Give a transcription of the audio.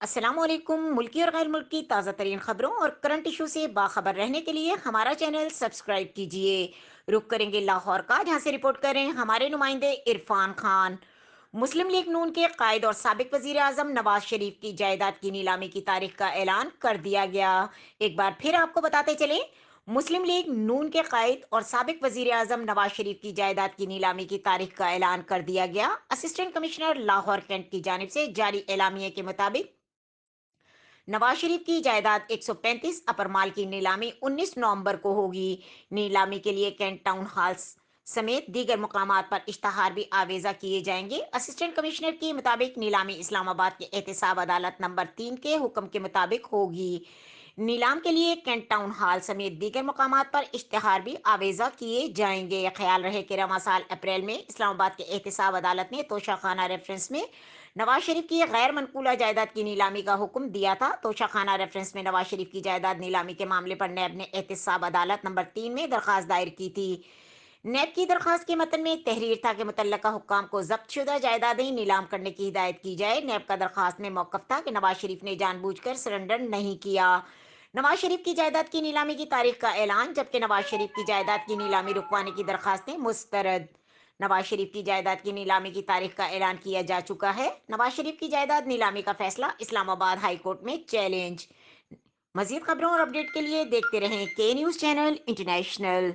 السلام علیکم۔ ملکی اور غیر ملکی تازہ ترین خبروں اور کرنٹ ایشو سے باخبر رہنے کے لیے ہمارا چینل سبسکرائب کیجئے۔ رک کریں گے لاہور کا، جہاں سے رپورٹ کر رہے ہیں ہمارے نمائندے عرفان خان۔ مسلم لیگ نون کے قائد اور سابق وزیر اعظم نواز شریف کی جائیداد کی نیلامی کی تاریخ کا اعلان کر دیا گیا۔ ایک بار پھر آپ کو بتاتے چلیں، مسلم لیگ نون کے قائد اور سابق وزیر اعظم نواز شریف کی جائیداد کی نیلامی کی تاریخ کا اعلان کر دیا گیا۔ اسسٹنٹ کمشنر لاہور کینٹ کی جانب سے جاری اعلامیے کے مطابق نواز شریف کی جائیداد 135 اپر مال کی نیلامی 19 نومبر کو ہوگی۔ نیلامی کے لیے کینٹ ٹاؤن ہال سمیت دیگر مقامات پر اشتہار بھی آویزہ کیے جائیں گے۔ اسسٹنٹ کمشنر کے مطابق نیلامی اسلام آباد کے احتساب عدالت نمبر 3 کے حکم کے مطابق ہوگی۔ نیلام کے لیے کینٹ ٹاؤن ہال سمیت دیگر مقامات پر اشتہار بھی آویزہ کیے جائیں گے۔ خیال رہے کہ رواں سال اپریل میں اسلام آباد کے احتساب عدالت نے توشہ خانہ ریفرنس میں نواز شریف کی غیر منقولہ جائیداد کی نیلامی کا حکم دیا تھا۔ توشہ خانہ ریفرنس میں نواز شریف کی جائیداد نیلامی کے معاملے پر نیب نے احتساب عدالت نمبر 3 میں درخواست دائر کی تھی۔ نیب کی درخواست کے متن میں تحریر تھا کہ متعلقہ حکام کو ضبط شدہ جائیدادیں نیلام کرنے کی ہدایت کی جائے۔ نیب کا درخواست میں موقف تھا کہ نواز شریف نے جان بوجھ کر سرنڈر نہیں کیا۔ نواز شریف کی جائیداد کی نیلامی کی تاریخ کا اعلان، جبکہ نواز شریف کی جائیداد کی نیلامی رکوانے کی درخواستیں مسترد۔ نواز شریف کی جائیداد کی نیلامی کی تاریخ کا اعلان کیا جا چکا ہے۔ نواز شریف کی جائیداد نیلامی کا فیصلہ اسلام آباد ہائی کورٹ میں چیلنج۔ مزید خبروں اور اپڈیٹ کے لیے دیکھتے رہیں کے نیوز چینل انٹرنیشنل۔